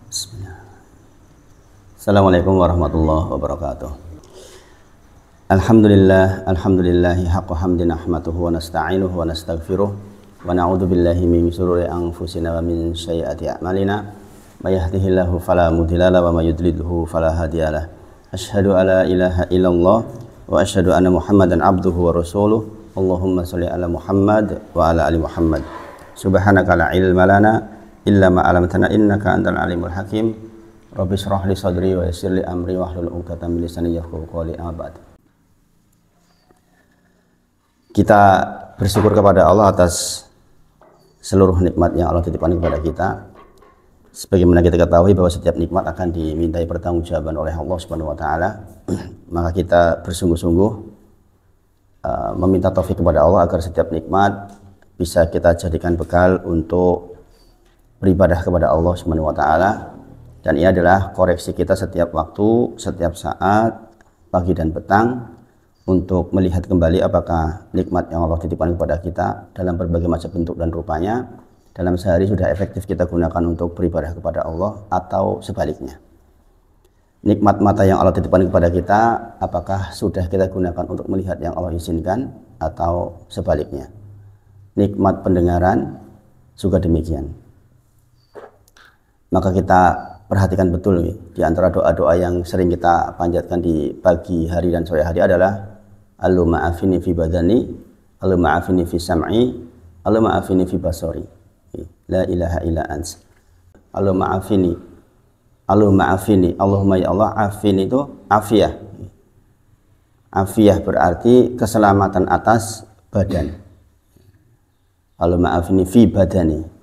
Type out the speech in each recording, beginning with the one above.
Bismillah. Assalamualaikum warahmatullahi wabarakatuh. Alhamdulillahi haqqa hamdin ahmaduhu wa nasta'inuhu wa nastaghfiruh wa na'udzu billahi min shururi anfusina wa min sayyiati a'malina. May yahdihillahu fala mudilla lahu wa may yudlilhu fala hadiyalah. Asyhadu alla ilaha illallah wa asyhadu anna Muhammadan abduhu wa rasuluh. Allahumma shalli ala Muhammad wa ala ali Muhammad. Subhanaka la ilma lana illa ma 'allamtana innaka antal alimul hakim. Rabbi shrah li sadri wa yassir li amri wahlul 'uqdatam min lisani yafqahu qawli. Amma ba'd. Kita bersyukur kepada Allah atas seluruh nikmat yang Allah titipkan kepada kita. Sebagaimana kita ketahui bahwa setiap nikmat akan dimintai pertanggungjawaban oleh Allah Subhanahu wa taala, maka kita bersungguh-sungguh meminta taufik kepada Allah agar setiap nikmat bisa kita jadikan bekal untuk beribadah kepada Allah Subhanahu wa taala, dan ini adalah koreksi kita setiap waktu, setiap saat, pagi dan petang, untuk melihat kembali apakah nikmat yang Allah titipkan kepada kita dalam berbagai macam bentuk dan rupanya dalam sehari sudah efektif kita gunakan untuk beribadah kepada Allah, atau sebaliknya. Nikmat mata yang Allah titipkan kepada kita, apakah sudah kita gunakan untuk melihat yang Allah izinkan, atau sebaliknya. Nikmat pendengaran juga demikian. Maka kita perhatikan betul nih, di antara doa-doa yang sering kita panjatkan di pagi hari dan sore hari adalah Allahumma afini fi badani, Allahumma afini fi sam'i, Allahumma afini fi basari, la ilaha illa ants. Allahumma afini, Allahumma afini, Allahumma ya Allah, afini itu afiyah. Afiyah berarti keselamatan atas badan. Allahumma afini fi badani,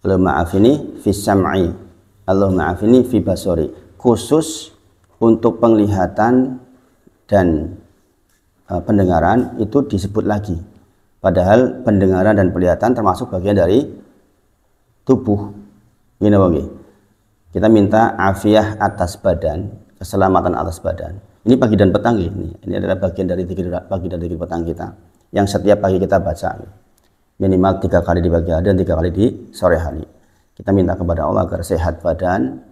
Allahumma afini fi sam'i, Allahumma afini fi basari. Khusus untuk penglihatan dan pendengaran itu disebut lagi. Padahal pendengaran dan penglihatan termasuk bagian dari tubuh. Gini bagi. Kita minta afiyah atas badan, keselamatan atas badan. Ini pagi dan petang ini. Ini adalah bagian dari pagi dan petang kita yang setiap pagi kita baca. Minimal 3 kali di pagi hari dan 3 kali di sore hari. Kita minta kepada Allah agar sehat badan.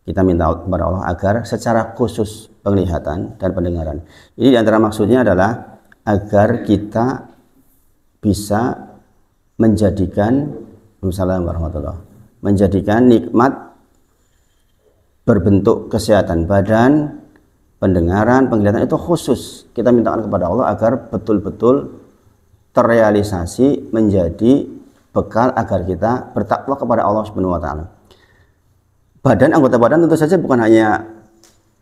Kita minta kepada Allah agar secara khusus penglihatan dan pendengaran. Ini diantara maksudnya adalah agar kita bisa menjadikan menjadikan nikmat berbentuk kesehatan badan, pendengaran, penglihatan itu khusus. Kita mintakan kepada Allah agar betul-betul terrealisasi menjadi bekal agar kita bertakwa kepada Allah Subhanahu wa taala. Badan, anggota badan tentu saja bukan hanya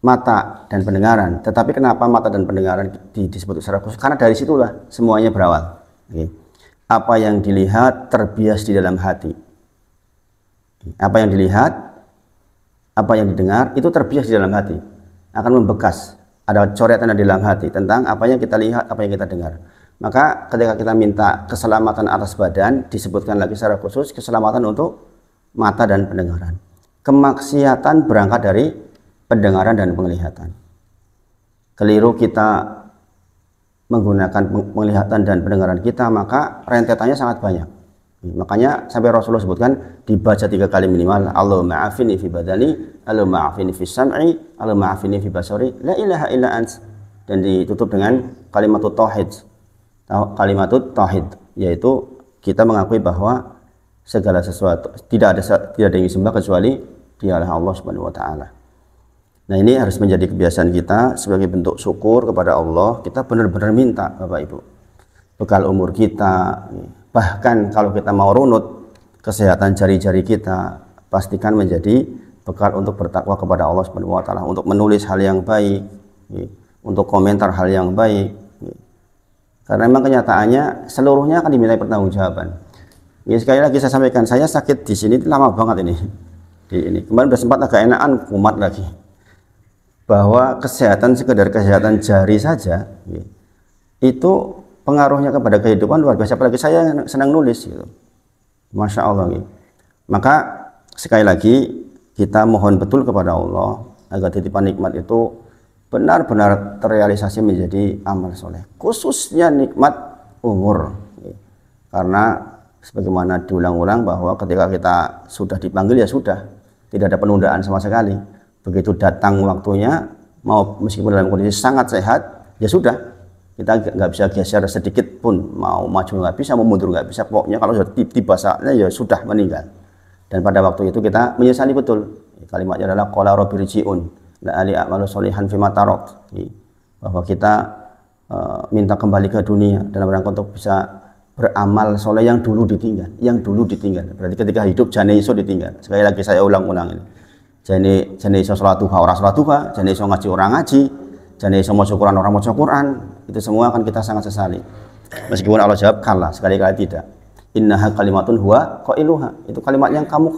mata dan pendengaran, tetapi kenapa mata dan pendengaran disebut secara khusus? Karena dari situlah semuanya berawal. Apa yang dilihat terbias di dalam hati. Apa yang dilihat, apa yang didengar itu terbias di dalam hati, akan membekas. Ada coretan di dalam hati tentang apa yang kita lihat, apa yang kita dengar. Maka ketika kita minta keselamatan atas badan, disebutkan lagi secara khusus keselamatan untuk mata dan pendengaran. Kemaksiatan berangkat dari pendengaran dan penglihatan. Keliru kita menggunakan penglihatan dan pendengaran kita, maka rentetannya sangat banyak. Makanya sampai Rasulullah sebutkan dibaca 3 kali minimal. Allahumma afini fi badani, Allahumma afini fi sam'i, Allahumma afini fi basari, la ilaha illa ants. Dan ditutup dengan kalimatut tauhid. Kalimatut tauhid, yaitu kita mengakui bahwa segala sesuatu tidak ada yang disembah kecuali Dialah Allah Subhanahu wa taala. Nah, ini harus menjadi kebiasaan kita sebagai bentuk syukur kepada Allah. Kita benar-benar minta, Bapak Ibu, bekal umur kita, bahkan kalau kita mau runut kesehatan jari-jari kita, pastikan menjadi bekal untuk bertakwa kepada Allah Subhanahu wa taala, untuk menulis hal yang baik, untuk komentar hal yang baik. Karena memang kenyataannya seluruhnya akan dimintai pertanggungjawaban. Ya, sekali lagi saya sampaikan, saya sakit di sini lama banget ini. Kemarin sudah sempat agak enakan, kumat lagi. Bahwa kesehatan, sekedar kesehatan jari saja, itu pengaruhnya kepada kehidupan luar biasa. Apalagi saya senang nulis, gitu. Masya Allah. Gitu. Maka sekali lagi kita mohon betul kepada Allah agar titipan nikmat itu benar-benar terrealisasi menjadi amal soleh, khususnya nikmat umur. Karena sebagaimana diulang-ulang bahwa ketika kita sudah dipanggil ya sudah, tidak ada penundaan sama sekali. Begitu datang waktunya, mau meskipun dalam kondisi sangat sehat, ya sudah, kita nggak bisa geser sedikit pun, mau maju nggak bisa, mau mundur nggak bisa, pokoknya kalau sudah tiba saatnya ya sudah meninggal. Dan pada waktu itu kita menyesali betul. Kalimatnya adalah qala rabbi rji'un la'ali a'malu sholihan fima tarak, bahwa kita minta kembali ke dunia dalam rangka untuk bisa beramal soleh yang dulu ditinggal, berarti ketika hidup jane iso ditinggal. Sekali lagi saya ulang-ulang ini, jane iso salat duha ora salat duha, jane iso ngaji ora ngaji, jane iso maca Quran ora maca Quran, itu semua akan kita sangat sesali. Meskipun Allah jawab kala, sekali-kali tidak. Innaha kalimatun huwa qailuha, itu kalimat yang kamu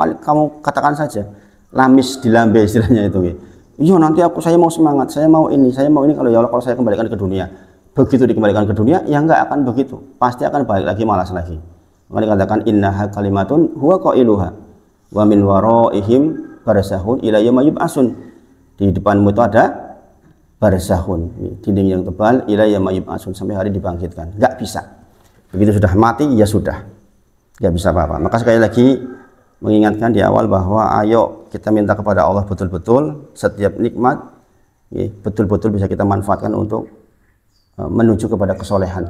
katakan saja, lamis di lambe istilahnya itu. Iya, nanti saya mau semangat, saya mau ini kalau ya Allah, kalau saya kembalikan ke dunia. Begitu dikembalikan ke dunia, ya enggak akan begitu, pasti akan balik lagi, malas lagi. Maka dikatakan innaha kalimatun huwa qailuha wa min waraihim barzahun ila yaumil yub'atsun. Di depanmu itu ada barzahun, dinding yang tebal, ila yaumil yub'atsun, sampai hari dibangkitkan. Enggak bisa. Begitu sudah mati, ya sudah, enggak bisa apa-apa. Maka sekali lagi mengingatkan di awal bahwa ayo kita minta kepada Allah betul-betul setiap nikmat betul-betul bisa kita manfaatkan untuk menuju kepada kesolehan,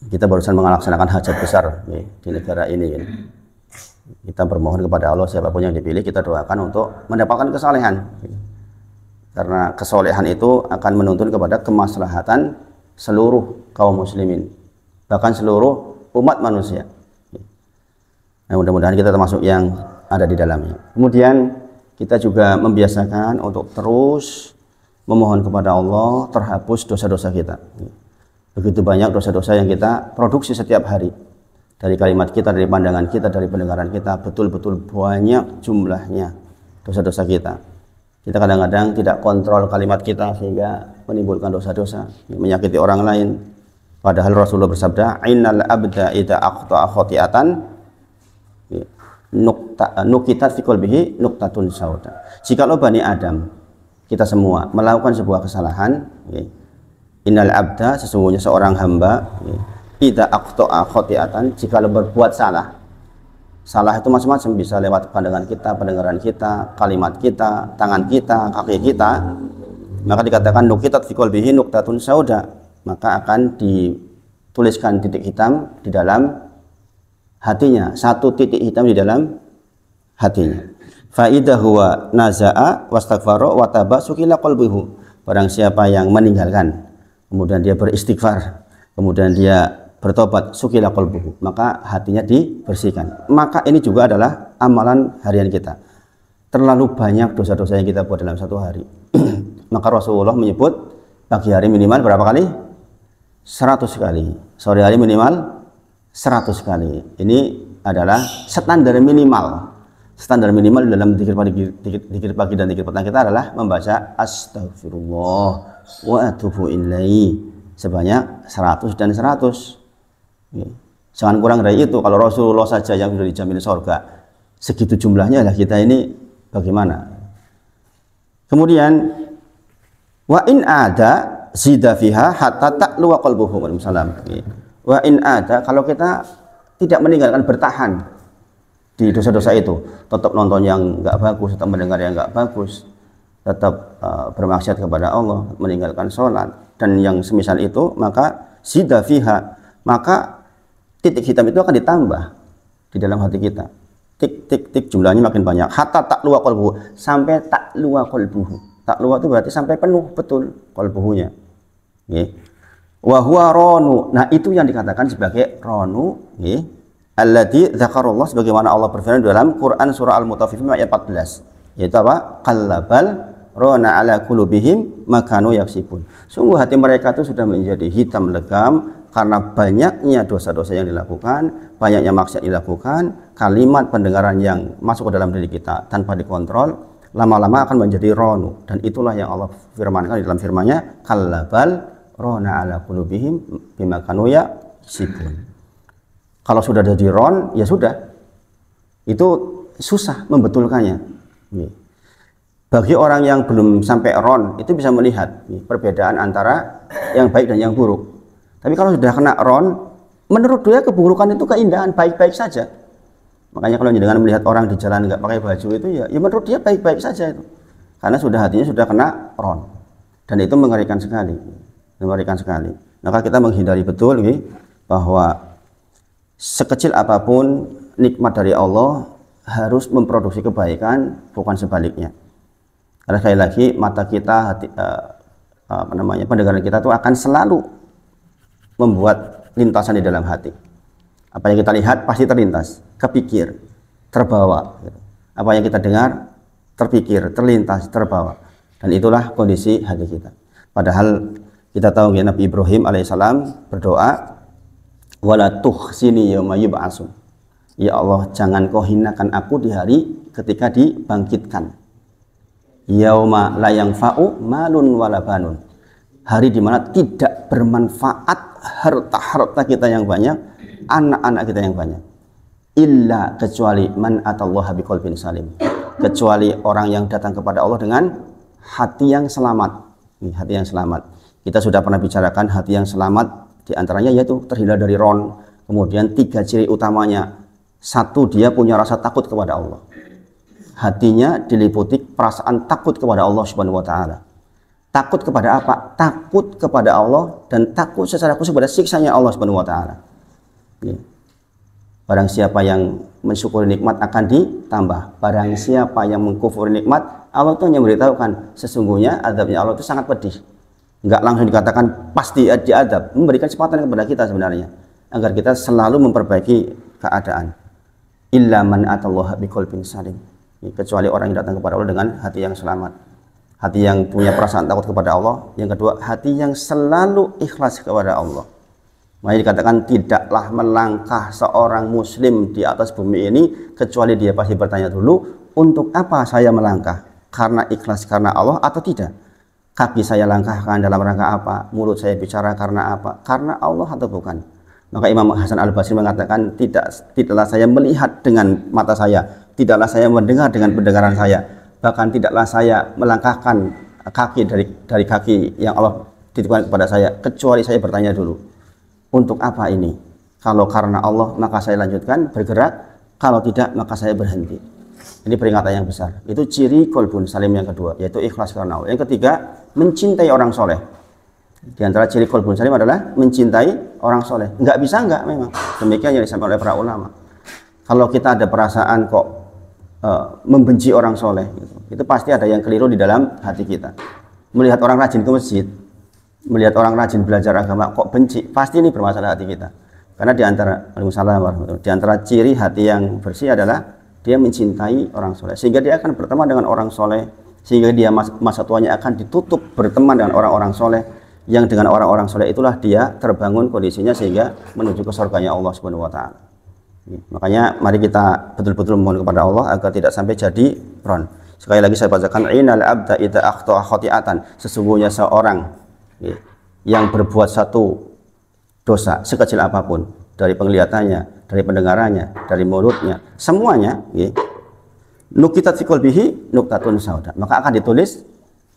Kita barusan melaksanakan hajat besar di negara ini. Kita bermohon kepada Allah, siapapun yang dipilih kita doakan untuk mendapatkan kesolehan, karena kesolehan itu akan menuntun kepada kemaslahatan seluruh kaum muslimin, bahkan seluruh umat manusia. Nah, mudah-mudahan kita termasuk yang ada di dalamnya. Kemudian kita juga membiasakan untuk terus memohon kepada Allah terhapus dosa-dosa kita. Begitu banyak dosa-dosa yang kita produksi setiap hari. Dari kalimat kita, dari pandangan kita, dari pendengaran kita, betul-betul banyak jumlahnya dosa-dosa kita. Kita kadang-kadang tidak kontrol kalimat kita sehingga menimbulkan dosa-dosa, menyakiti orang lain. Padahal Rasulullah bersabda, innal abda idza aqta'a khati'atan nukitat fi qalbihi nuktatun sauda. Jikalau Bani Adam, kita semua melakukan sebuah kesalahan, innal abda, sesungguhnya seorang hamba, idza aqta'a khati'atan, jikalau berbuat salah itu macam-macam, bisa lewat pandangan kita, pendengaran kita, kalimat kita, tangan kita, kaki kita, maka dikatakan nukitat fi qalbihi nuktatun sauda, maka akan dituliskan titik hitam di dalam hatinya, satu titik hitam di dalam hatinya. Fa idza huwa naza'a wastaghfara wa taba sukila qalbuhu. Barang siapa yang meninggalkan, kemudian dia beristighfar, kemudian dia bertobat, sukila qalbuhu, maka hatinya dibersihkan. Maka ini juga adalah amalan harian kita. Terlalu banyak dosa-dosa yang kita buat dalam satu hari. Maka Rasulullah menyebut pagi hari minimal berapa kali? 100 kali. Sore hari minimal 100 kali. Ini adalah standar minimal. Standar minimal dalam zikir pagi dan zikir petang kita adalah membaca astagfirullah wa atubu ilaihi sebanyak 100 dan 100. Jangan kurang dari itu. Kalau Rasulullah saja yang sudah dijamin surga segitu jumlahnya, lah kita ini bagaimana? Kemudian wa in ada zida fiha hatta ta'lu qalbuhu. Wa in ada, kalau kita tidak meninggalkan, bertahan di dosa-dosa itu, tetap nonton yang enggak bagus, tetap mendengar yang enggak bagus, tetap bermaksiat kepada Allah, meninggalkan sholat dan yang semisal itu, maka zida fiha, maka titik hitam itu akan ditambah di dalam hati kita. Tik jumlahnya makin banyak. Hatta ta'luwa qalbuhu, sampai ta'luwa qalbuhu. Ta'luwa itu berarti sampai penuh betul qalbuhunya. Wa huwa ronu. Nah, itu yang dikatakan sebagai ronu, alladzi dzakarallah, sebagaimana Allah berfirman dalam Quran surah Al-Mutaffifin ayat 14. Yaitu apa? Qallabal rona ala qulubihim makanu yaksibun. Sungguh hati mereka itu sudah menjadi hitam legam karena banyaknya dosa-dosa yang dilakukan, banyaknya maksiat dilakukan, kalimat pendengaran yang masuk ke dalam diri kita tanpa dikontrol, lama-lama akan menjadi ronu. Dan itulah yang Allah firmankan di dalam firman-Nya, kallabal rona ala qulubihim bima kanu yaksibun. Kalau sudah jadi ron, ya sudah. Itu susah membetulkannya. Bagi orang yang belum sampai ron, itu bisa melihat perbedaan antara yang baik dan yang buruk. Tapi kalau sudah kena ron, menurut dia keburukan itu keindahan, baik-baik saja. Makanya kalau dengan melihat orang di jalan nggak pakai baju itu ya menurut dia baik-baik saja itu. Karena hatinya sudah kena ron. Dan itu mengerikan sekali. Mengerikan sekali. Maka kita menghindari betul bahwa sekecil apapun nikmat dari Allah harus memproduksi kebaikan, bukan sebaliknya. Karena sekali lagi mata kita, pendengaran kita itu akan selalu membuat lintasan di dalam hati. Apa yang kita lihat pasti terlintas, kepikir, terbawa. Apa yang kita dengar terpikir, terlintas, terbawa. Dan itulah kondisi hati kita. Padahal kita tahu ya, Nabi Ibrahim alaihissalam berdoa, wala tuhsini yauma yub'atsun. Ya Allah, jangan kau hinakan aku di hari ketika dibangkitkan. Yauma la yanfa'u malun wala banun. Hari di mana tidak bermanfaat harta kita yang banyak, anak-anak kita yang banyak. Illa, kecuali man atallaha biqalbin salim. Kecuali orang yang datang kepada Allah dengan hati yang selamat. Hati yang selamat. Kita sudah pernah bicarakan hati yang selamat, diantaranya yaitu terhindar dari ron. Kemudian 3 ciri utamanya. 1, dia punya rasa takut kepada Allah. Hatinya diliputi perasaan takut kepada Allah Subhanahu wa taala. Takut kepada apa? Takut kepada Allah dan takut secara khusus pada siksanya Allah Subhanahu wa taala. Barang siapa yang mensyukuri nikmat akan ditambah. Barang siapa yang mengkufuri nikmat, Allah itu hanya memberitahukan sesungguhnya azabnya Allah itu sangat pedih. Enggak langsung dikatakan pasti diadab, memberikan kesempatan kepada kita sebenarnya agar kita selalu memperbaiki keadaan. Illa man atallaha biqalbin salim. Kecuali orang yang datang kepada Allah dengan hati yang selamat, hati yang punya perasaan takut kepada Allah. Yang kedua, hati yang selalu ikhlas kepada Allah. Makanya dikatakan tidaklah melangkah seorang muslim di atas bumi ini kecuali dia pasti bertanya dulu, untuk apa saya melangkah? Karena ikhlas karena Allah atau tidak? Kaki saya langkahkan dalam rangka apa? Mulut saya bicara karena apa? Karena Allah atau bukan? Maka Imam Hasan Al-Basri mengatakan, tidaklah saya melihat dengan mata saya, tidaklah saya mendengar dengan pendengaran saya, bahkan tidaklah saya melangkahkan kaki dari kaki yang Allah titipkan kepada saya, kecuali saya bertanya dulu, untuk apa ini? Kalau karena Allah maka saya lanjutkan bergerak, kalau tidak maka saya berhenti. Ini peringatan yang besar. Itu ciri qalbun salim yang kedua, yaitu ikhlas karena Allah. Yang ketiga, mencintai orang soleh. Di antara ciri qalbun salim adalah mencintai orang soleh. Enggak bisa enggak memang. Demikian yang disampaikan oleh para ulama. Kalau kita ada perasaan kok membenci orang soleh, itu pasti ada yang keliru di dalam hati kita. Melihat orang rajin ke masjid, melihat orang rajin belajar agama kok benci, pasti ini bermasalah hati kita. Karena di antara ciri hati yang bersih adalah dia mencintai orang soleh, sehingga dia akan berteman dengan orang soleh, sehingga dia masa tuanya akan ditutup berteman dengan orang-orang soleh, yang dengan orang-orang soleh itulah dia terbangun kondisinya sehingga menuju ke surganya Allah Subhanahu wa taala. Makanya mari kita betul-betul memohon kepada Allah agar tidak sampai jadi ron. Sekali lagi saya bacakan, innal abda idza akhta'a khati'atan, sesungguhnya seorang yang berbuat satu dosa sekecil apapun, dari penglihatannya, dari pendengarannya, dari mulutnya, semuanya, nukitat fi qalbihi nuktatun sauda, maka akan ditulis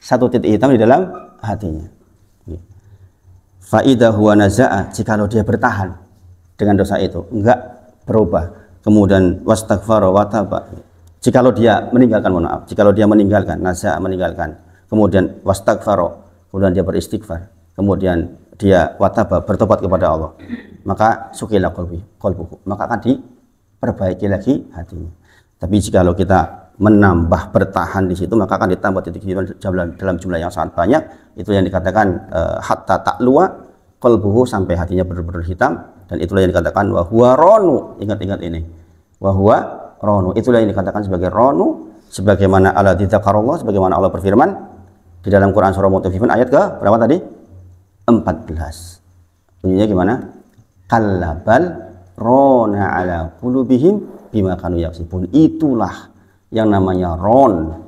satu titik hitam di dalam hatinya. Fa idza huwa naza'a, jikalau dia bertahan dengan dosa itu, enggak berubah, kemudian wastaghfara wa taba, jikalau dia meninggalkan, mohon maaf, jikalau dia meninggalkan, naza'a meninggalkan, kemudian wastaghfara, kemudian dia beristighfar, kemudian dia wataba bertobat kepada Allah, maka sukila qalbuhu, maka akan diperbaiki lagi hatinya. Tapi jikalau kita menambah bertahan di situ, maka akan ditambah titik dalam jumlah yang sangat banyak. Itu yang dikatakan hatta ta'luwa qalbuhu, sampai hatinya benar-benar hitam. Dan itulah yang dikatakan wa huwa ronu. Ingat-ingat ini, wa huwa ronu, itulah yang dikatakan sebagai ronu, sebagaimana Allah didzakarullah, sebagaimana Allah berfirman di dalam Quran surah Mutaffifin ayat ke berapa tadi? 14. Bunyinya gimana? Kallabal rona ala qulubihim bima kanu yaksibun. Itulah yang namanya ron,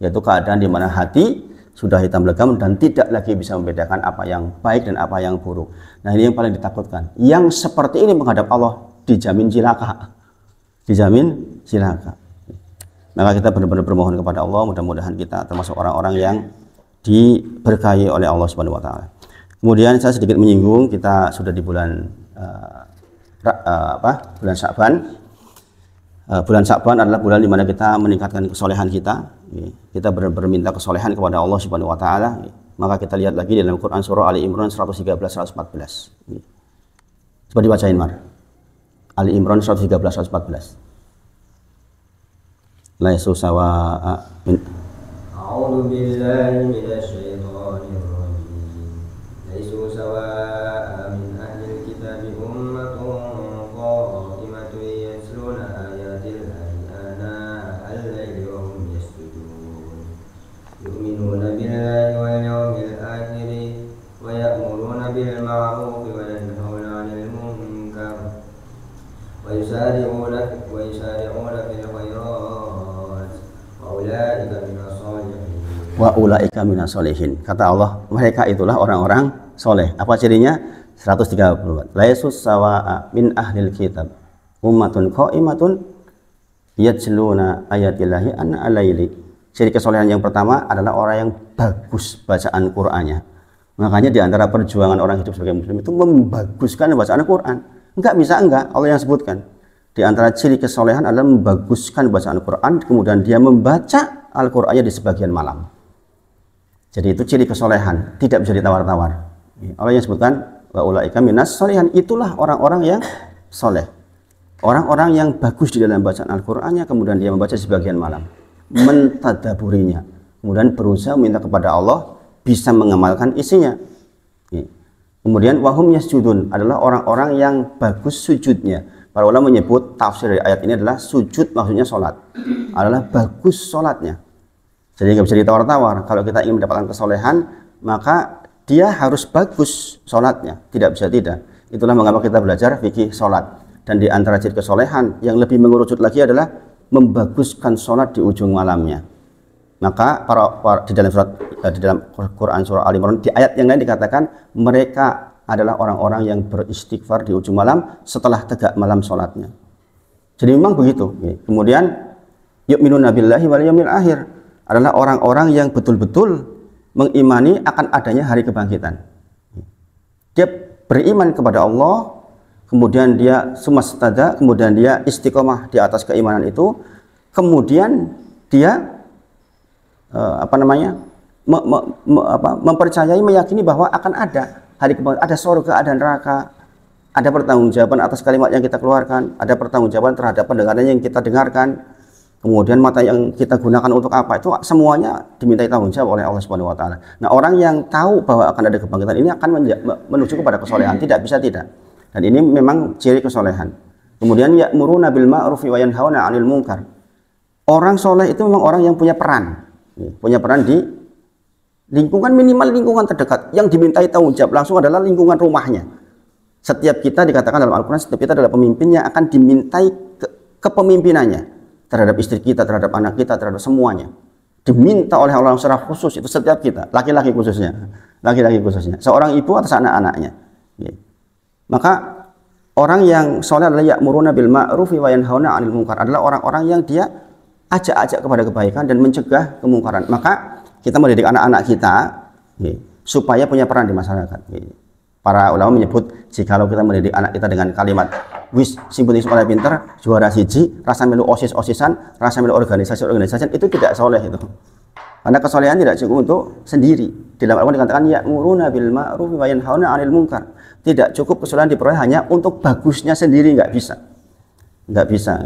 yaitu keadaan di mana hati sudah hitam legam dan tidak lagi bisa membedakan apa yang baik dan apa yang buruk. Nah, ini yang paling ditakutkan. Yang seperti ini menghadap Allah dijamin cilaka. Dijamin cilaka. Maka kita benar-benar bermohon kepada Allah, mudah-mudahan kita termasuk orang-orang yang diberkahi oleh Allah Subhanahu wa taala. Kemudian saya sedikit menyinggung, kita sudah di bulan bulan Sya'ban. Bulan Sya'ban adalah bulan di mana kita meningkatkan kesolehan kita. Kita berminta kesolehan kepada Allah Subhanahu wa taala. Maka kita lihat lagi dalam Quran surah Ali Imran 113 114. Coba dibacain, Mar. Ali Imran 113 114. Laisu sawa'a min A'udzu billahi minasyaitonir rajim. Laisu sawa'a min ahlil kitabi ummatun qa'imatun yatluna ayatillahi ana al-laili wa hum yasjudun. Yu'minuna billahi wal yawmil akhir wa ya'muruna bil ma'ruf wa yanhauna 'anil munkar wa yusari'una fil khairat wa ulaika minas sholihin. Wa ulaika minas sholihin. Kata Allah, mereka itulah orang-orang soleh. Apa cirinya? 134. Laisus sawa'a min ahlil kitab ummatun qa'imatun yatluna ayatillahi ana al-laili. Ciri kesolehan yang pertama adalah orang yang bagus bacaan Qur'annya. Makanya di antara perjuangan orang hidup sebagai muslim itu membaguskan bacaan Quran. Enggak bisa enggak, Allah yang sebutkan. Di antara ciri kesolehan adalah membaguskan bacaan Quran, kemudian dia membaca Al-Qur'annya di sebagian malam. Jadi itu ciri kesolehan, tidak bisa ditawar-tawar. Allah yang sebutkan wa ulaika minas sholihin, itulah orang-orang yang soleh. Orang-orang yang bagus di dalam bacaan Al-Qur'annya, kemudian dia membaca di sebagian malam, mentadaburinya, kemudian berusaha minta kepada Allah bisa mengamalkan isinya. Kemudian wahum yasjudun adalah orang-orang yang bagus sujudnya. Para ulama menyebut tafsir dari ayat ini adalah sujud maksudnya sholat, adalah bagus sholatnya. Jadi nggak bisa ditawar-tawar. Kalau kita ingin mendapatkan kesolehan, maka dia harus bagus sholatnya, tidak bisa tidak. Itulah mengapa kita belajar fikih sholat. Dan di antara ciri kesolehan yang lebih mengerucut lagi adalah membaguskan sholat di ujung malamnya. Maka di dalam Quran surah Al Imran di ayat yang lain dikatakan mereka adalah orang-orang yang beristighfar di ujung malam setelah tegak malam sholatnya. Jadi memang begitu. Kemudian yu'minuna billahi wal yawmil akhir adalah orang-orang yang betul-betul mengimani akan adanya hari kebangkitan. Dia beriman kepada Allah, kemudian dia sumastada, kemudian dia istiqomah di atas keimanan itu, kemudian dia mempercayai, meyakini bahwa akan ada hari kebangkitan, ada surga, ada neraka, ada pertanggungjawaban atas kalimat yang kita keluarkan, ada pertanggungjawaban terhadap pendengaran yang kita dengarkan, kemudian mata yang kita gunakan untuk apa, itu semuanya dimintai tanggung jawab oleh Allah Subhanahu wa taala. Nah, orang yang tahu bahwa akan ada kebangkitan ini akan menuju kepada kesolehan, tidak bisa tidak. Dan ini memang ciri kesolehan. Kemudian ya'muruna bil ma'rufi wa yanhauna 'anil munkar. Orang soleh itu memang orang yang punya peran di lingkungan, minimal lingkungan terdekat. Yang dimintai tanggung jawab langsung adalah lingkungan rumahnya. Setiap kita dikatakan dalam Al-Quran, setiap kita adalah pemimpin yang akan dimintai kepemimpinannya terhadap istri kita, terhadap anak kita, terhadap semuanya. Diminta oleh Allah secara khusus, itu setiap kita, laki-laki khususnya, seorang ibu atas anak-anaknya. Maka orang yang soleh adalah ya'muruna bil ma'rufi wa yanhauna 'anil munkar, adalah orang-orang yang dia ajak-ajak kepada kebaikan dan mencegah kemungkaran. Maka kita mendidik anak-anak kita supaya punya peran di masyarakat. Para ulama menyebut jikalau kita mendidik anak kita dengan kalimat wis sing penting sekolah pinter, juara siji, rasa melu osis-osisan, rasa melu organisasi-organisasi, itu tidak soleh itu. Karena kesolehan tidak cukup untuk sendiri. Di dalam Al-Quran dikatakan ya'muruna bil ma'ruf wa yanhauna 'anil munkar. Tidak cukup kesolehan diperoleh hanya untuk bagusnya sendiri, nggak bisa. Nggak bisa.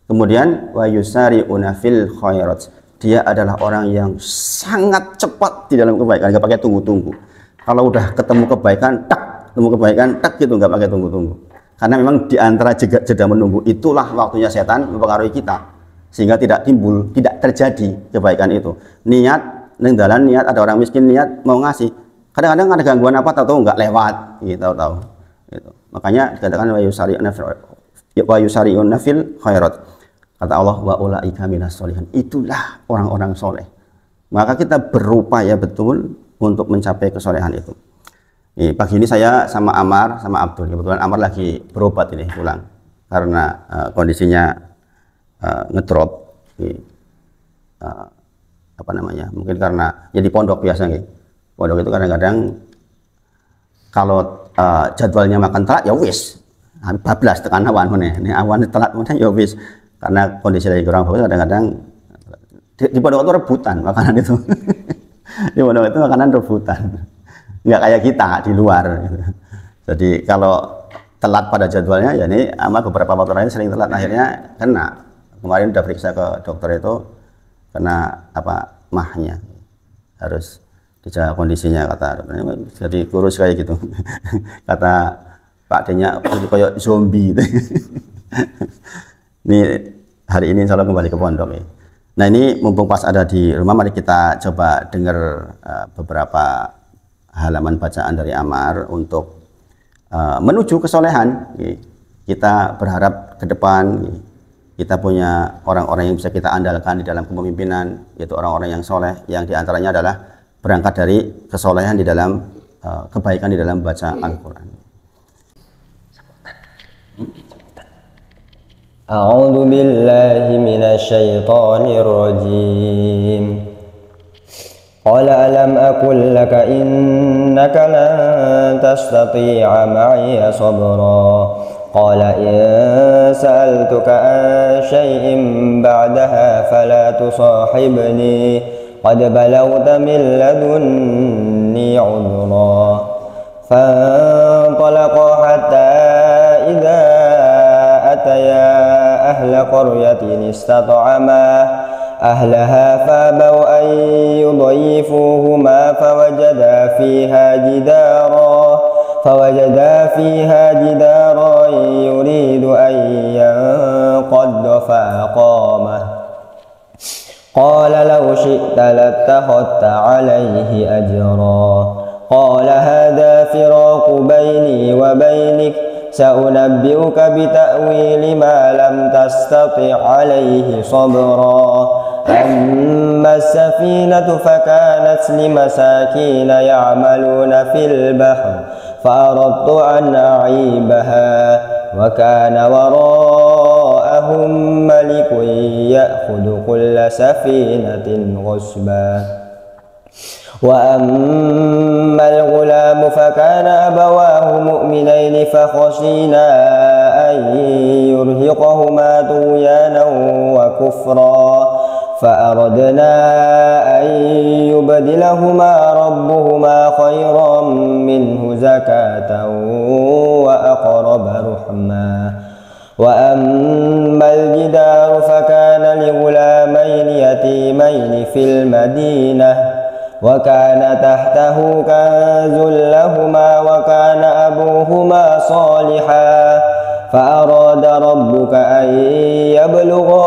Kemudian wa yusari'una fil khairat. Dia adalah orang yang sangat cepat di dalam kebaikan, nggak pakai tunggu-tunggu. Kalau udah ketemu kebaikan, tak gitu, nggak pakai tunggu-tunggu. Karena memang di antara jeda menunggu itulah waktunya setan mempengaruhi kita, sehingga tidak timbul, tidak terjadi kebaikan itu. Niat, nenggalan niat, ada orang miskin niat mau ngasih, kadang-kadang ada gangguan apa, tahu-tahu nggak lewat, tahu-tahu. Gitu. Makanya dikatakan wa yusari'una fil khairat. Kata Allah wa ulaika minas sholihin, itulah orang-orang soleh. Maka kita berupaya betul untuk mencapai kesolehan itu. Pagi ini saya sama Amar, sama Abdul, kebetulan Amar lagi berobat ini pulang karena kondisinya ngedrop. Mungkin karena ya di pondok biasa nih. Pondok itu kadang-kadang kalau jadwalnya makan telat ya wis bablas tekan awan ini awan telat ya wis, karena kondisi lagi kurang bagus kadang-kadang di pondok itu rebutan makanan itu. Di pondok itu makanan rebutan, nggak kayak kita di luar gitu. Jadi kalau telat pada jadwalnya ya ini sama beberapa waktu lain sering telat, akhirnya kena. Kemarin udah periksa ke dokter itu kena mahnya, harus dijaga kondisinya kata dokternya, jadi kurus kayak gitu. Kata Pak D-nya kayak zombie gitu. Ini hari ini insya Allah kembali ke pondok ya. Nah ini mumpung pas ada di rumah, mari kita coba dengar beberapa halaman bacaan dari Ammar untuk menuju kesolehan. Kita berharap ke depan kita punya orang-orang yang bisa kita andalkan di dalam kepemimpinan, yaitu orang-orang yang soleh, yang diantaranya adalah berangkat dari kesolehan di dalam kebaikan di dalam baca Al-Quran. A'udzu billahi minasy syaithanir rajim. Qala alam aqul laka innaka lan tastati'a ma'iya sabra. Qala in sa'altuka an shay'in ba'daha fala tusahibni qad balawta min ladunni 'udhra. Fanṭalaqa hatta idza ataya ahla qaryatin istat'ama ahlaha fabaw an yudayyifuhuma fawajada fiha jidaran yuridu an yanqadda faqamah. Qala law syi'ta lattakhadta 'alayhi ajra. Qala hadha firaqu bayni wa bainik sa'unabbi'uka bita'wili ma lam tastati' 'alayhi sabra. Amma as-safinatu fakanat limasakina ya'maluna fil bahr fa'aradtu an a'ibaha wa kana wara'ahum malikun ya'khudhu kulla safinatin ghasba. وأما الغلام فكان أبواه مؤمنين فخشينا أن يرهقهما طغيانا وكفرا فأردنا أن يبدلهما ربهما خيرا منه زكاة وأقرب رحما. وأما الجدار فكان لغلامين يتيمين في المدينة وكان تحته كنز لهما وكان أبوهما صالحا فأراد ربك أن يبلغا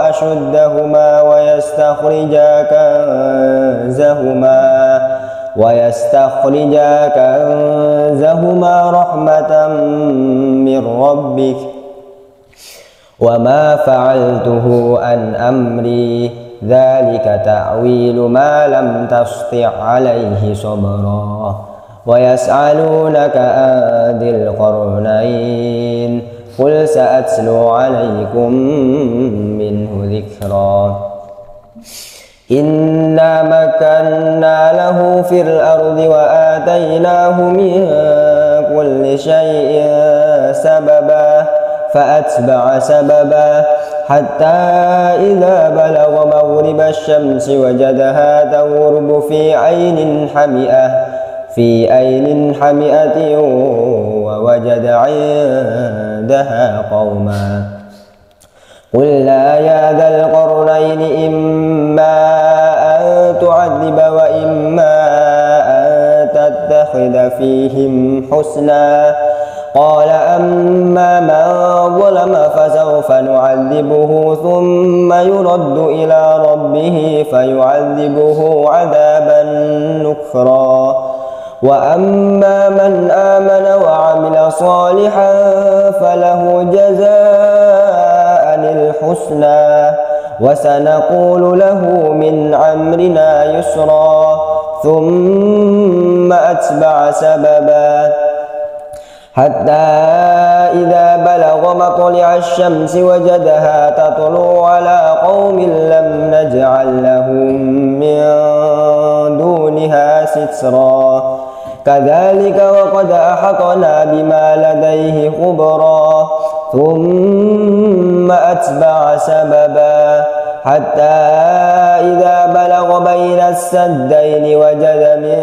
أشدهما ويستخرجا كنزهما رحمة من ربك وما فعلته عن أمري ذلك تأويل ما لم تسطع عليه صبرا. ويسألونك عن ذي القرنين قل سأتلو عليكم منه ذكرا. إنا مكنا له في الأرض وآتيناه من كل شيء سببا فأتبع سببا حتى إذا بلغ مغرب الشمس وجدها تغرب في عين حمئة ووجد عندها قوما قلنا يا ذا القرنين إما أن تعذب وإما أن تتخذ فيهم حسنا. قال أما من ظلم فسوف نعذبه ثم يرد إلى ربه فيعذبه عذابا نكرا. وأما من آمن وعمل صالحا فله جزاء الحسنى وسنقول له من أمرنا يسرا. ثم أتبع سببا حتى إذا بلغ مطلع الشمس وجدها تطلع على قوم لم نجعل لهم من دونها سترا. كذلك وقد أحطنا بما لديه خبرا ثم أتبع سببا حتى إذا بلغ بين السدين وجد من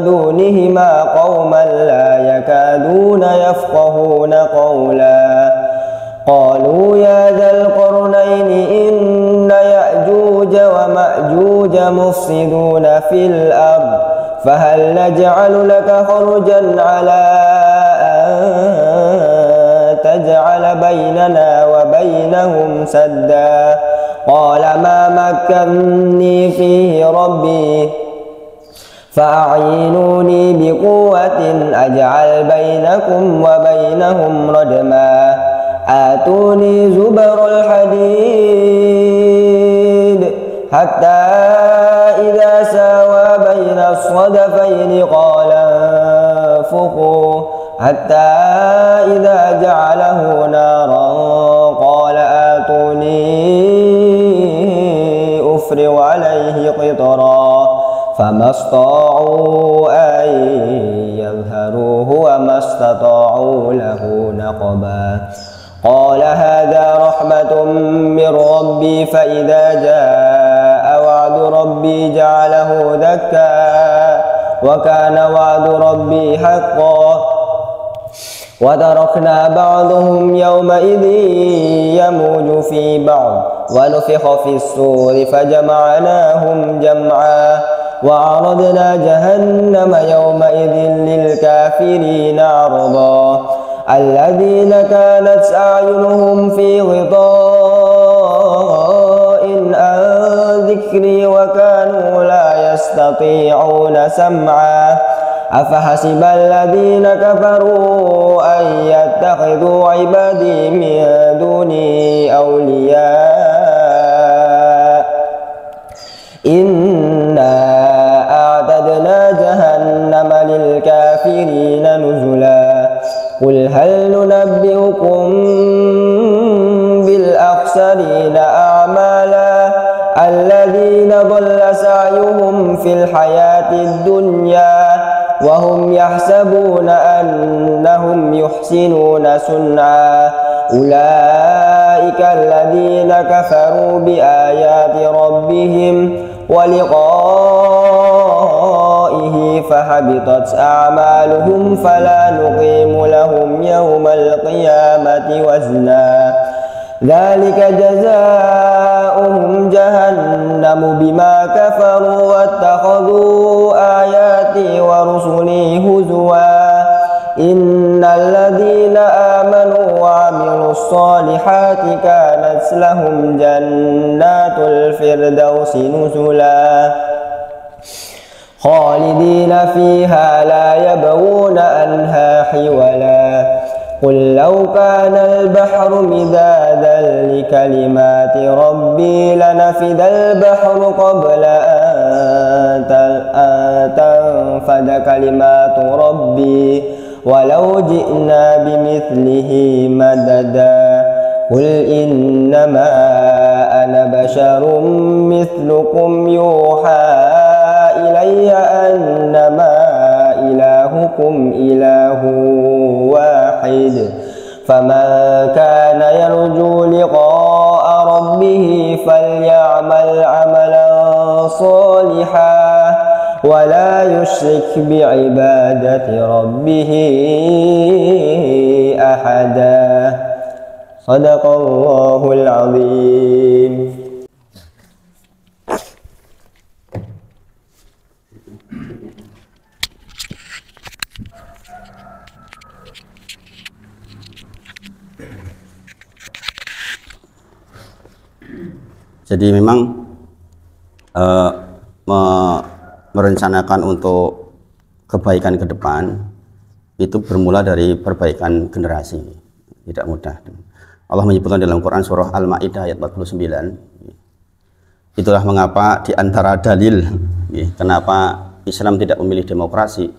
دونهما قوما لا يكادون يفقهون قولا قالوا يا ذا القرنين إن يأجوج ومأجوج مفسدون في الأرض فهل نجعل لك خرجا على أن تجعل بيننا وبينهم سدا قال ما مكني فيه ربي فأعينوني بقوة أجعل بينكم وبينهم ردما آتوني زبر الحديد حتى إذا ساوى بين الصدفين قال انفخوا حتى إذا جعله نارا قال آتوني أفرغ عليه قطرا فما استطاعوا أن يظهروه وما استطاعوا له نقبا قال هذا رحمة من ربي فإذا جاء وعد ربي جعله دكا وكان وعد ربي حقا وتركنا بعضهم يومئذ يموج في بعض ونفخ في الصور فجمعناهم جمعا وعرضنا جهنم يومئذ للكافرين عرضا الذين كانت أعينهم في غطاء عن ذكري وكانوا لا يستطيعون سمعا أفحسب الذين كفروا أن يتخذوا عبادي من دوني أولياء إنا أعتدنا جهنم للكافرين نزلا قل هل ننبئكم بالأخسرين أعمالا الذين ضل سعيهم في الحياة الدنيا وهم يحسبون أنهم يحسنون صنعا أولئك الذين كفروا بآيات ربهم ولقائه فحبطت أعمالهم فلا نقيم لهم يوم القيامة وزنا ذلك جزاؤهم جهنم بما كفروا واتخذوا آياتي ورسلي هزوا إن الذين آمنوا وعملوا الصالحات كانت لهم جنات الفردوس نزلا خالدين فيها لا يبغون عنها حولا قل لو كان البحر مدادا لكلمات ربي لنفد البحر قبل أن تنفد كلمات ربي ولو جئنا بمثله مددا قل إنما أنا بشر مثلكم يوحى إلي أنما إلهكم إله واحد فمن كان يرجو لقاء ربه فليعمل عملا صالحا ولا يشرك بعبادة ربه أحدا صدق الله العظيم. Jadi memang merencanakan untuk kebaikan ke depan itu bermula dari perbaikan generasi, tidak mudah. Allah menyebutkan dalam Quran surah Al-Maidah ayat 49. Itulah mengapa di antara dalil kenapa Islam tidak memilih demokrasi,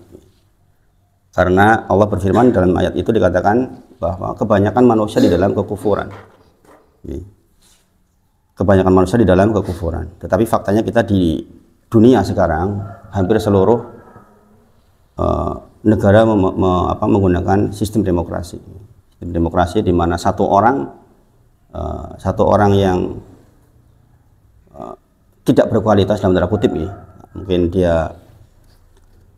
karena Allah berfirman dalam ayat itu dikatakan bahwa kebanyakan manusia di dalam kekufuran. Kebanyakan manusia di dalam kekufuran. Tetapi faktanya kita di dunia sekarang hampir seluruh negara menggunakan sistem demokrasi. Sistem demokrasi di mana satu orang yang tidak berkualitas dalam tanda kutip ya, mungkin dia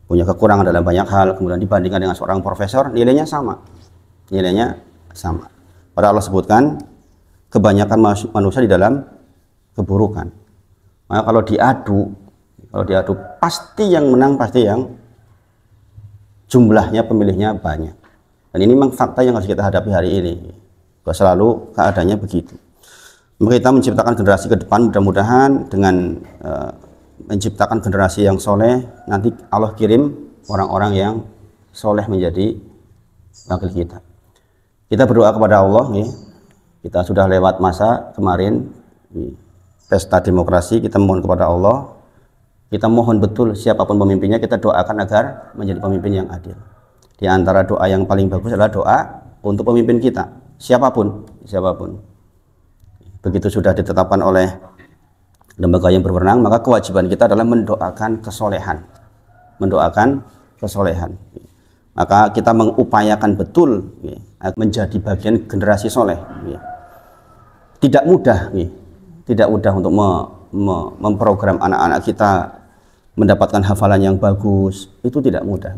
punya kekurangan dalam banyak hal, kemudian dibandingkan dengan seorang profesor, nilainya sama. Padahal Allah sebutkan kebanyakan manusia di dalam keburukan. Maka kalau diadu pasti yang menang pasti yang jumlahnya pemilihnya banyak. Dan ini memang fakta yang harus kita hadapi hari ini. Selalu keadaannya begitu. Maka kita menciptakan generasi ke depan, mudah-mudahan dengan menciptakan generasi yang soleh, nanti Allah kirim orang-orang yang soleh menjadi wakil kita. Kita berdoa kepada Allah nih. Kita sudah lewat masa kemarin pesta demokrasi, kita mohon kepada Allah, kita mohon betul siapapun pemimpinnya, kita doakan agar menjadi pemimpin yang adil. Di antara doa yang paling bagus adalah doa untuk pemimpin kita, siapapun. Begitu sudah ditetapkan oleh lembaga yang berwenang, maka kewajiban kita adalah mendoakan kesolehan. Maka kita mengupayakan betul menjadi bagian generasi soleh. Tidak mudah untuk memprogram anak-anak kita mendapatkan hafalan yang bagus, itu tidak mudah.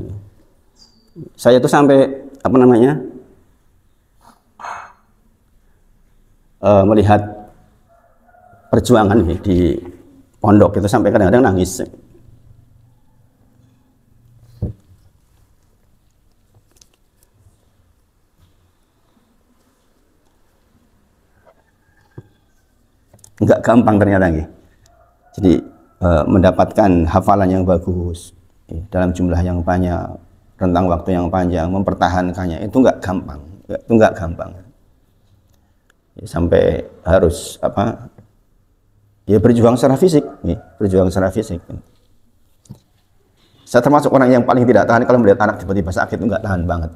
Saya itu sampai melihat perjuangan di pondok itu sampai kadang-kadang nangis. Enggak gampang ternyata jadi mendapatkan hafalan yang bagus dalam jumlah yang banyak, rentang waktu yang panjang, mempertahankannya itu enggak gampang. Sampai harus berjuang secara fisik. Saya termasuk orang yang paling tidak tahan kalau melihat anak tiba-tiba sakit, itu enggak tahan banget.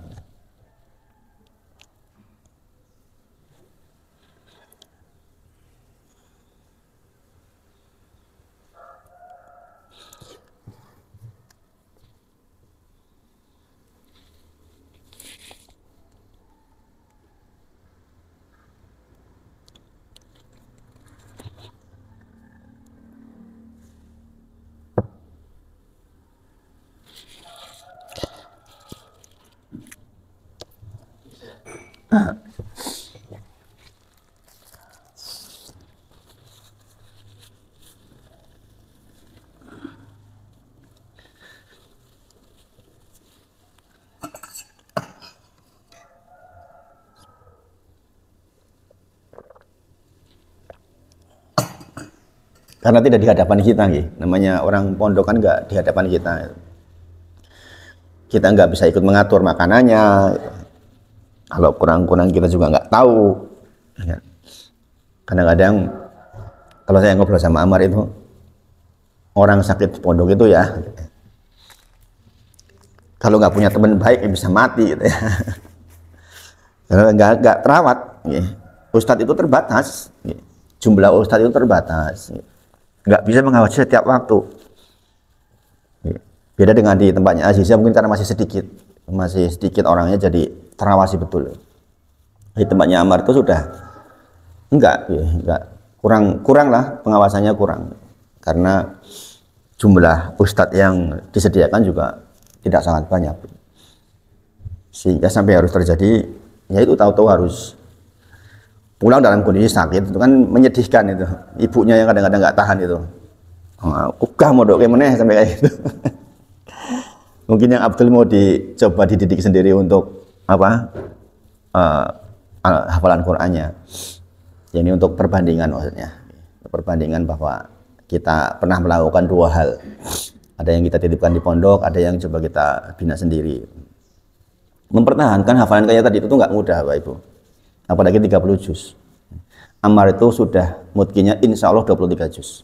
Karena tidak di hadapan kita, namanya orang pondok kan nggak di hadapan kita nggak bisa ikut mengatur makanannya. Kalau kurang-kurang kita juga nggak tahu. Kadang-kadang kalau saya ngobrol sama Amar itu, orang sakit di pondok itu ya, kalau nggak punya teman baik bisa mati gitu ya. Karena nggak terawat. Ustadz itu terbatas, jumlah ustadz itu terbatas. Nggak bisa mengawasi setiap waktu. Beda dengan di tempatnya Azizah, mungkin karena masih sedikit orangnya, jadi terawasi betul. Di tempatnya Amar itu sudah enggak kurang lah, pengawasannya kurang karena jumlah ustadz yang disediakan juga tidak sangat banyak, sehingga sampai harus terjadi yaitu tahu-tahu harus pulang dalam kondisi sakit. Itu kan menyedihkan itu. Ibunya yang kadang-kadang nggak tahan itu. Mau dok kayak mana sampai kayak gitu. Mungkin yang Abdul mau dicoba dididik sendiri untuk hafalan Qur'annya. Ini untuk perbandingan maksudnya. Perbandingan bahwa kita pernah melakukan dua hal. Ada yang kita titipkan di pondok, ada yang coba kita bina sendiri. Mempertahankan hafalan kayak tadi itu nggak mudah, Bapak Ibu. Apalagi 30 juz. Ammar itu sudah mutkinnya insya Allah 23 juz.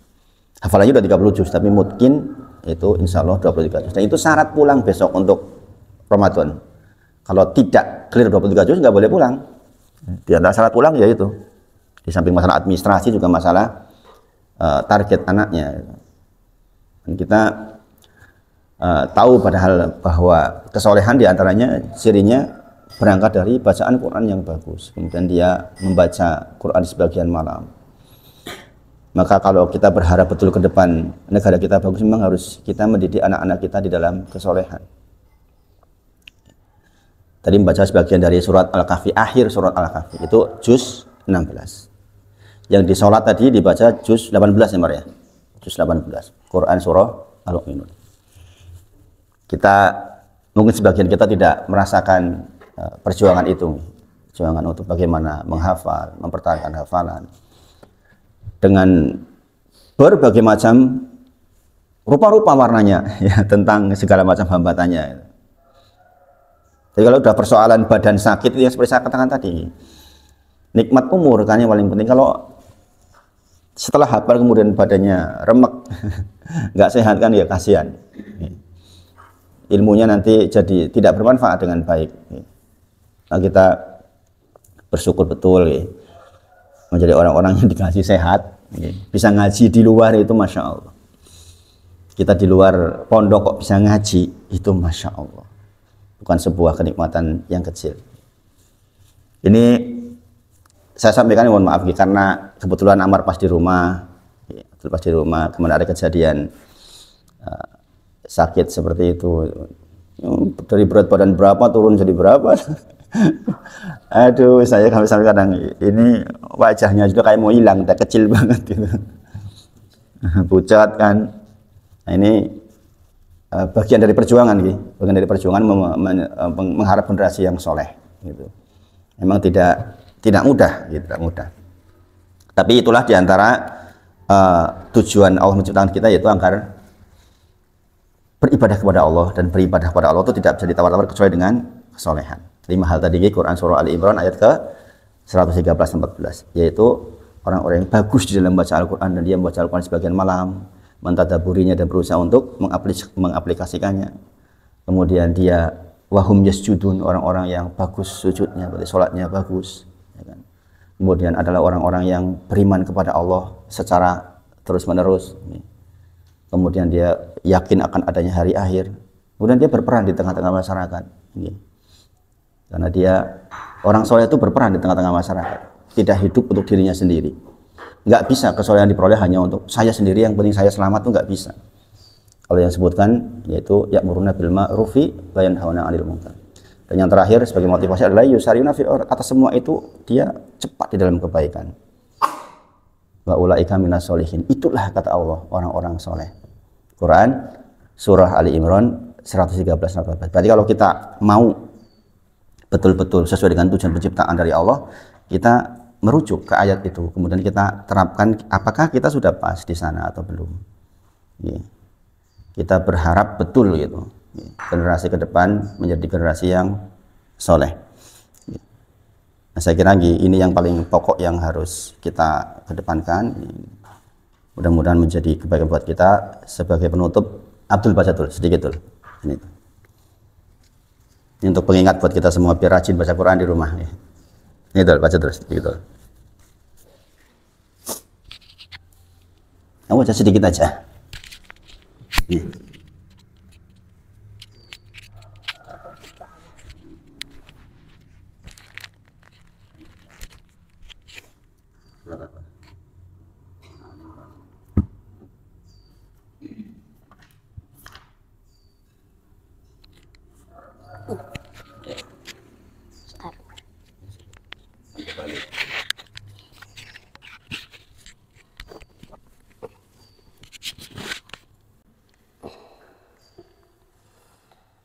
Hafalannya udah 30 juz, tapi mutkin itu insya Allah 23 juz. Dan itu syarat pulang besok untuk Ramadan. Kalau tidak clear 23 juz nggak boleh pulang. Di antara syarat pulang ya itu. Di samping masalah administrasi juga masalah target anaknya. Dan kita tahu padahal bahwa kesolehan diantaranya cirinya berangkat dari bacaan Quran yang bagus, kemudian dia membaca Quran di sebagian malam. Maka kalau kita berharap betul ke depan negara kita bagus, memang harus kita mendidik anak-anak kita di dalam kesolehan. Tadi membaca sebagian dari surat Al-Kahfi, akhir surat Al-Kahfi itu juz 16. Yang di sholat tadi dibaca juz 18 ya, juz 18 Quran surah Al-Mu'minun. Kita mungkin sebagian kita tidak merasakan perjuangan itu, perjuangan untuk bagaimana menghafal, mempertahankan hafalan dengan berbagai macam rupa-rupa warnanya ya, tentang segala macam hambatannya. Jadi kalau udah persoalan badan sakit itu yang seperti saya katakan tadi, nikmat umur kan yang paling penting. Kalau setelah hafal kemudian badannya remek nggak sehat kan ya kasihan, ilmunya nanti jadi tidak bermanfaat dengan baik. Nah, kita bersyukur betul ya, menjadi orang-orang yang dikasih sehat ya. Bisa ngaji di luar itu Masya Allah. Kita di luar pondok kok bisa ngaji, itu Masya Allah, bukan sebuah kenikmatan yang kecil. Ini saya sampaikan, mohon maaf karena kebetulan Amar pas di rumah ya, kemarin ada kejadian sakit seperti itu, dari berat badan berapa turun jadi berapa. Aduh, saya sampai kadang ini wajahnya sudah kayak mau hilang, udah kecil banget gitu. Pucat kan. Nah, ini bagian dari perjuangan gitu. Bagian dari perjuangan mengharap generasi yang soleh gitu. Memang tidak mudah gitu, tidak mudah. Tapi itulah diantara tujuan Allah menciptakan kita, yaitu agar beribadah kepada Allah, dan beribadah kepada Allah itu tidak bisa ditawar-tawar kecuali dengan kesolehan. 5 hal tadi Quran surah Ali Imran ayat ke 113-114, yaitu orang-orang yang bagus di dalam baca Al-Quran, dan dia membaca Al-Quran sebagian malam, mentadaburinya dan berusaha untuk mengaplikasikannya. Kemudian dia wahum yasjudun, orang-orang yang bagus sujudnya, berarti sholatnya bagus ya kan? Kemudian adalah orang-orang yang beriman kepada Allah secara terus-menerus. Kemudian dia yakin akan adanya hari akhir. Kemudian dia berperan di tengah-tengah masyarakat. Karena dia orang soleh itu berperan di tengah-tengah masyarakat, tidak hidup untuk dirinya sendiri. Nggak bisa kesolehan diperoleh hanya untuk saya sendiri, yang penting saya selamat, itu nggak bisa. Kalau yang sebutkan yaitu ya'muruna bil ma'rufi wa yanhauna 'anil munkar. Dan yang terakhir sebagai motivasi adalah yusariuna fil ard. Atas semua itu dia cepat di dalam kebaikan. Wa ulaika minas sholihin. Itulah kata Allah orang-orang soleh. Quran surah Ali Imran 113-114. Berarti kalau kita mau betul-betul sesuai dengan tujuan penciptaan dari Allah, kita merujuk ke ayat itu, kemudian kita terapkan apakah kita sudah pas di sana atau belum. Kita berharap betul gitu, generasi ke depan menjadi generasi yang soleh. Nah, saya kira ini yang paling pokok yang harus kita kedepankan. Mudah-mudahan menjadi kebaikan buat kita. Sebagai penutup, Abdul baca dulu sedikit dulu. Ini untuk pengingat buat kita semua biar rajin baca Quran di rumah. Ini dulu, baca terus sedikit dulu. Kamu baca sedikit aja. Nih.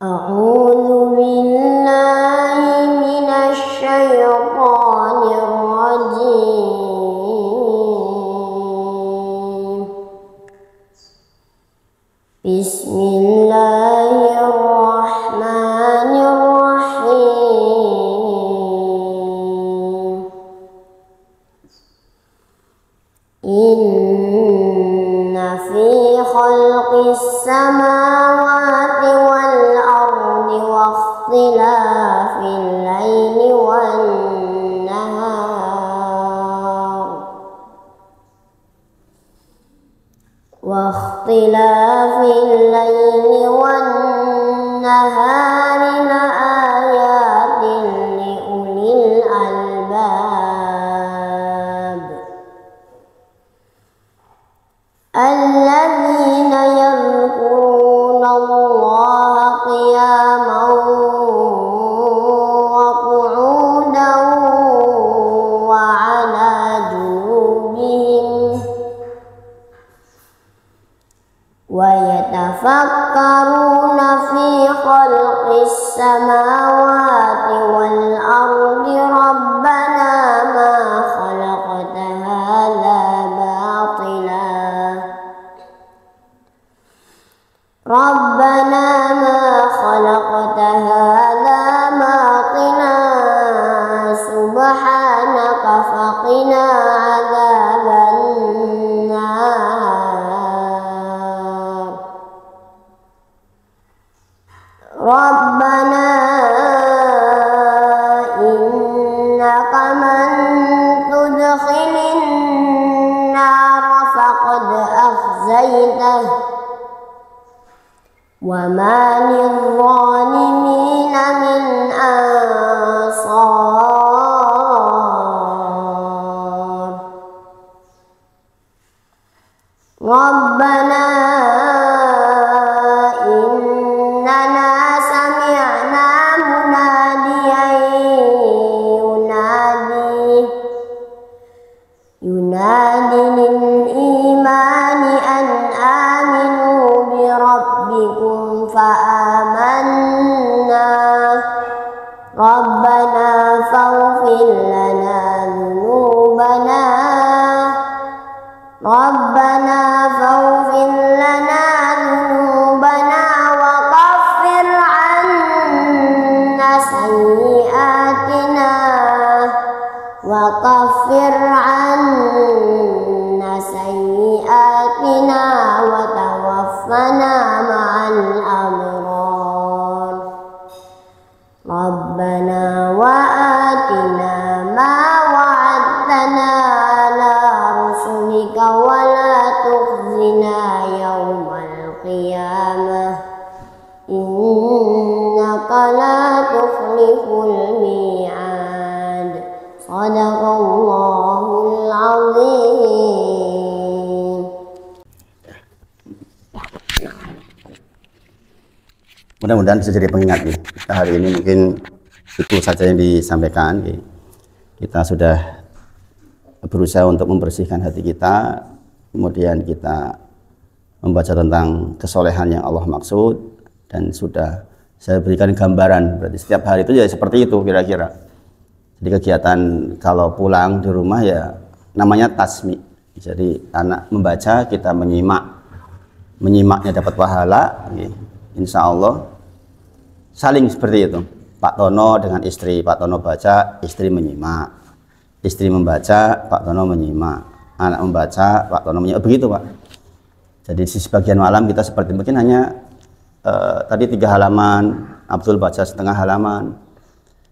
A'udzu billahi minasy syaithanir rajim. Bismillahirrahmanirrahim. Inna fi khalqis samawati wal ardi واختلاف الليل والنهار لآيات لأولي الألباب الذين يذكرون الله قياما وقعودا وعلى جنوبهم ويتفكرون في خلق السماوات والأرض ربنا ما خلقت هذا باطلا ربنا ما خلقت هذا باطلا سبحانك فقنا عذاب النار ربنا إنك من تدخل النار فقد أخزيته وما للظالمين من أنصار ربنا إننا سمعنا مناديا ينادي للإيمان أن آمنوا بربكم فآمنا ربنا فاغفر لنا ذنوبنا وكفر عنا سيئاتنا وتوفنا مع الأبرار ربنا وآتنا ما وعدتنا على رسلك ولا تخزنا يوم القيامة إنك لا تخلف الميعاد صدق الله العظيم. Mudah-mudahan bisa jadi pengingat nih. Kita hari ini mungkin itu saja yang disampaikan. Kita sudah berusaha untuk membersihkan hati kita, kemudian kita membaca tentang kesolehan yang Allah maksud, dan sudah saya berikan gambaran. Berarti setiap hari itu ya seperti itu kira-kira. Jadi kegiatan kalau pulang di rumah ya namanya tasmi. Jadi anak membaca, kita menyimaknya dapat pahala. Insya Allah saling seperti itu. Pak Tono dengan istri, Pak Tono baca, istri menyimak, istri membaca, Pak Tono menyimak, anak membaca, Pak Tono menyimak, begitu Pak. Jadi di sebagian malam kita seperti mungkin hanya tadi 3 halaman, Abdul baca setengah halaman,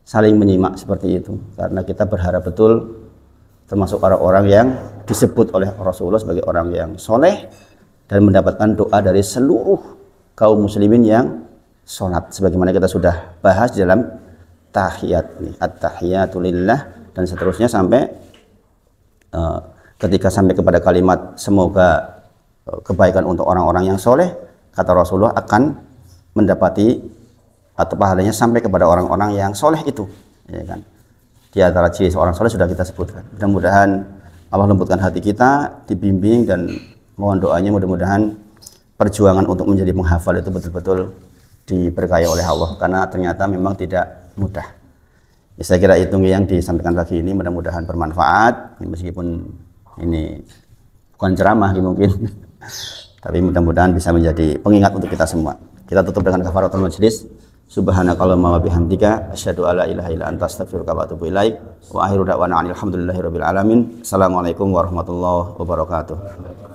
saling menyimak seperti itu, karena kita berharap betul termasuk orang-orang yang disebut oleh Rasulullah sebagai orang yang soleh dan mendapatkan doa dari seluruh kaum muslimin yang sholat, sebagaimana kita sudah bahas di dalam tahiyat, at-tahiyatu lillah dan seterusnya sampai ketika sampai kepada kalimat semoga kebaikan untuk orang-orang yang soleh, kata Rasulullah akan mendapati atau pahalanya sampai kepada orang-orang yang soleh itu, ya kan? Di antara ciri seorang soleh sudah kita sebutkan. Mudah-mudahan Allah lembutkan hati kita, dibimbing, dan mohon doanya mudah-mudahan perjuangan untuk menjadi penghafal itu betul-betul diberkahi oleh Allah, karena ternyata memang tidak mudah. Ya, saya kira itu yang disampaikan pagi ini, mudah-mudahan bermanfaat, meskipun ini bukan ceramah mungkin, tapi mudah-mudahan bisa menjadi pengingat untuk kita semua. Kita tutup dengan kafaratul majlis. Subhanakallahumma wa bihamdika asyhadu alla ilaha illa anta astaghfiruka wa atubu ilaik. Wa akhiru da'wana alhamdulillahirabbil alamin. Assalamualaikum warahmatullahi wabarakatuh.